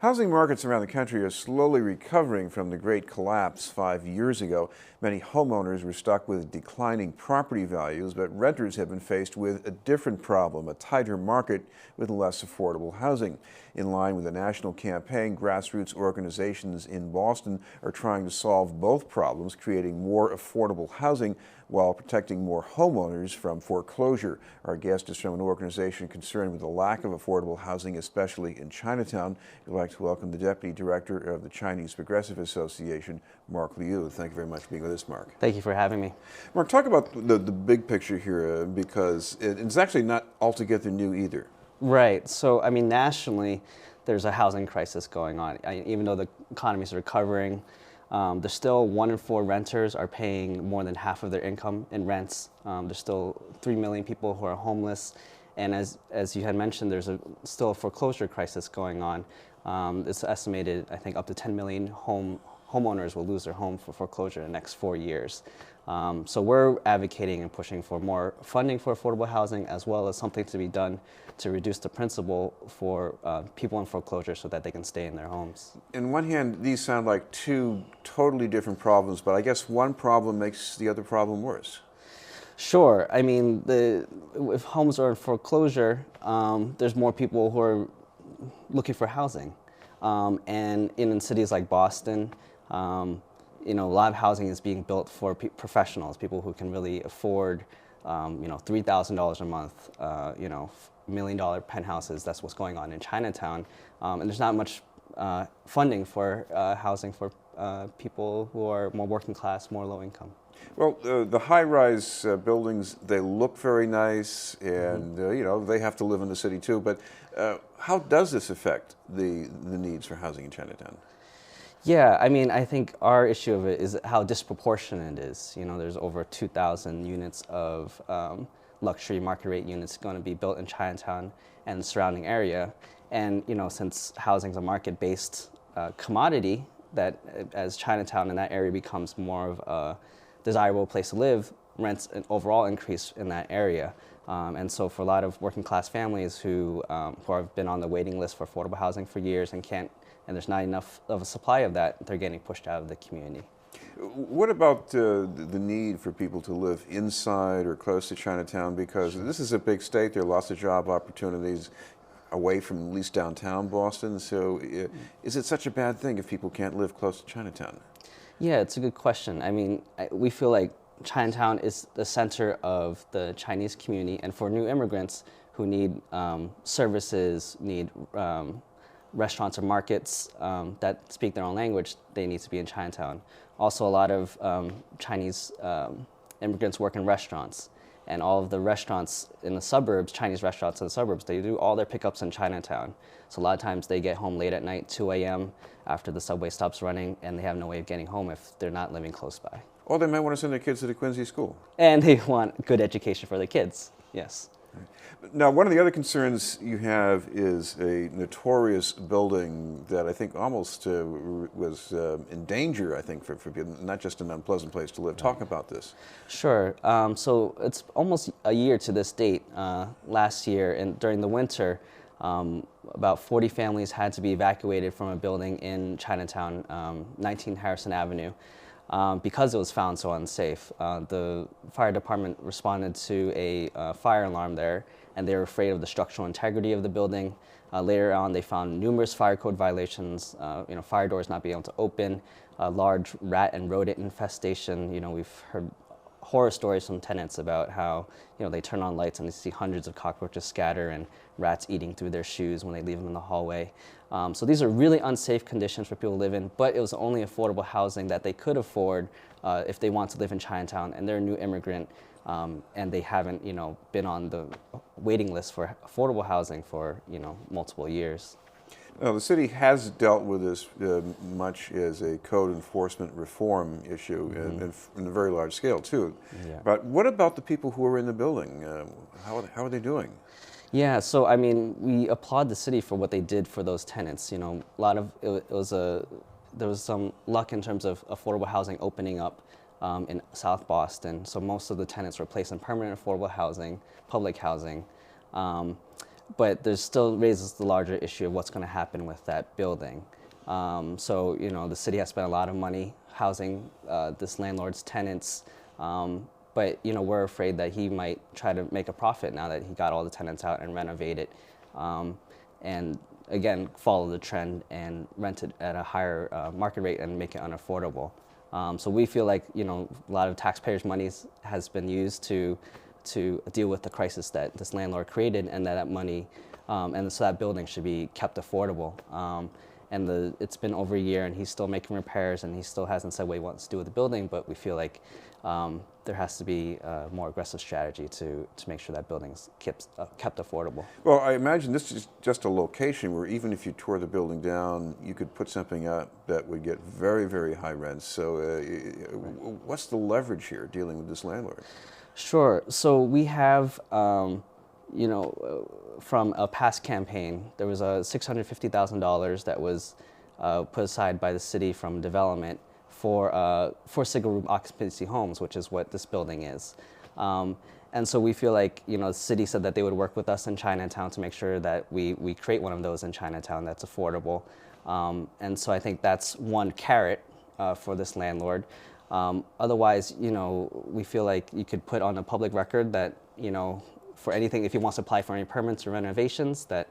Housing markets around the country are slowly recovering from the great collapse 5 years ago. Many homeowners were stuck with declining property values, but renters have been faced with a different problem, a tighter market with less affordable housing. In line with a national campaign, grassroots organizations in Boston are trying to solve both problems, creating more affordable housing while protecting more homeowners from foreclosure. Our guest is from an organization concerned with the lack of affordable housing, especially in Chinatown. We'd like to welcome the Deputy Director of the Chinese Progressive Association, Mark Liu. Thank you very much for being with us, Mark. Thank you for having me. Mark, talk about the big picture here, because it's actually not altogether new either. Right. So, I mean, nationally, there's a housing crisis going on. Even though the economy is recovering, there's still 1 in 4 renters are paying more than half of their income in rents. There's still 3 million people who are homeless. And as you had mentioned, there's still a foreclosure crisis going on. It's estimated, I think, up to 10 million homeowners will lose their home for foreclosure in the next 4 years. So we're advocating and pushing for more funding for affordable housing, as well as something to be done to reduce the principal for people in foreclosure so that they can stay in their homes. On one hand, these sound like two totally different problems, but I guess one problem makes the other problem worse. Sure. I mean, if homes are in foreclosure, there's more people who are looking for housing. And in cities like Boston, a lot of housing is being built for professionals, people who can really afford, $3,000 a month, $1 million penthouses. That's what's going on in Chinatown. And there's not much funding for housing for people who are more working class, more low income. Well, the high-rise buildings, they look very nice, and they have to live in the city too. But how does this affect the needs for housing in Chinatown? Yeah, I mean, I think our issue of it is how disproportionate it is. There's over 2,000 units of luxury market rate units going to be built in Chinatown and the surrounding area. And, since housing is a market-based commodity, that as Chinatown and that area becomes more of a desirable place to live, rents an overall increase in that area. And so for a lot of working class families who have been on the waiting list for affordable housing for years and there's not enough of a supply of that, they're getting pushed out of the community. What about the need for people to live inside or close to Chinatown? Because this is a big state, there are lots of job opportunities away from at least downtown Boston. So is it such a bad thing if people can't live close to Chinatown? Yeah, it's a good question. I mean, we feel like Chinatown is the center of the Chinese community, and for new immigrants who need services, need restaurants or markets that speak their own language, they need to be in Chinatown. Also, a lot of Chinese immigrants work in restaurants, and all of the restaurants in the suburbs, Chinese restaurants in the suburbs, they do all their pickups in Chinatown. So a lot of times they get home late at night, 2 a.m. after the subway stops running, and they have no way of getting home if they're not living close by. Or they might want to send their kids to the Quincy school. And they want good education for their kids, yes. Now, one of the other concerns you have is a notorious building that I think almost was in danger, I think, for people, not just an unpleasant place to live. Talk about this. Sure. So it's almost a year to this date. Last year, and during the winter, about 40 families had to be evacuated from a building in Chinatown, 19 Harrison Avenue. Because it was found so unsafe. The fire department responded to a fire alarm there, and they were afraid of the structural integrity of the building. Later on, they found numerous fire code violations, fire doors not being able to open, a large rat and rodent infestation. We've heard horror stories from tenants about how they turn on lights and they see hundreds of cockroaches scatter and rats eating through their shoes when they leave them in the hallway. So these are really unsafe conditions for people to live in, but it was only affordable housing that they could afford if they want to live in Chinatown, and they're a new immigrant, and they haven't been on the waiting list for affordable housing for multiple years. Now, the city has dealt with this much as a code enforcement reform issue, and in a very large scale too. Yeah. But what about the people who are in the building? How are they doing? Yeah, so I mean, we applaud the city for what they did for those tenants. There was some luck in terms of affordable housing opening up in South Boston. So most of the tenants were placed in permanent affordable housing, public housing. but there still raises the larger issue of what's going to happen with that building. So, the city has spent a lot of money housing this landlord's tenants, but, we're afraid that he might try to make a profit now that he got all the tenants out and renovate it, and again, follow the trend and rent it at a higher market rate and make it unaffordable. So we feel like, a lot of taxpayers' money has been used to deal with the crisis that this landlord created, and that money, and so that building should be kept affordable. And it's been over a year, and he's still making repairs, and he still hasn't said what he wants to do with the building. But we feel like there has to be a more aggressive strategy to make sure that building's kept affordable. Well, I imagine this is just a location where even if you tore the building down, you could put something up that would get very, very high rents. So what's the leverage here dealing with this landlord? Sure. So we have, from a past campaign, there was a $650,000 that was put aside by the city from development for single room occupancy homes, which is what this building is. And so we feel like, the city said that they would work with us in Chinatown to make sure that we create one of those in Chinatown that's affordable. And so I think that's one carrot for this landlord. Otherwise, we feel like you could put on a public record that, for anything, if he wants to apply for any permits or renovations, that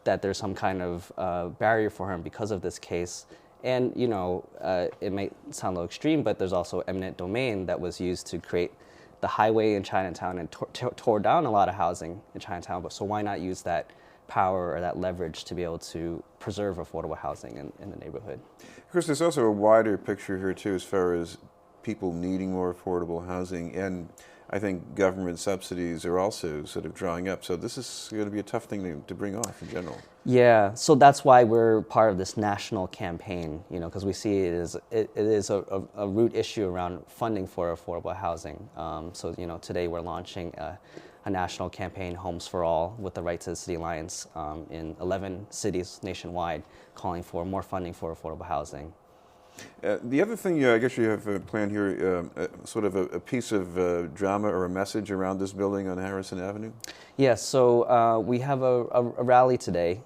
there's some kind of barrier for him because of this case. And, it might sound a little extreme, but there's also eminent domain that was used to create the highway in Chinatown and tore down a lot of housing in Chinatown. But so why not use that power or that leverage to be able to preserve affordable housing in the neighborhood? Of course, there's also a wider picture here, too, as far as people needing more affordable housing. And I think government subsidies are also sort of drawing up. So this is going to be a tough thing to bring off in general. Yeah, so that's why we're part of this national campaign, because we see it is a root issue around funding for affordable housing. So, today we're launching a national campaign, Homes for All, with the Right to the City Alliance in 11 cities nationwide, calling for more funding for affordable housing. The other thing, I guess you have planned here, sort of a piece of drama or a message around this building on Harrison Avenue? Yes, so we have a rally today,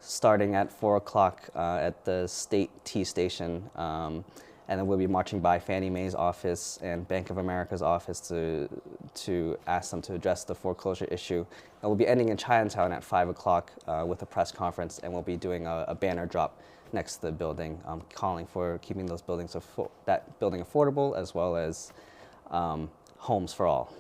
starting at 4 o'clock at the State T Station, and then we'll be marching by Fannie Mae's office and Bank of America's office to ask them to address the foreclosure issue. And we'll be ending in Chinatown at 5 o'clock with a press conference, and we'll be doing a banner drop next to the building, calling for keeping that building affordable, as well as homes for all.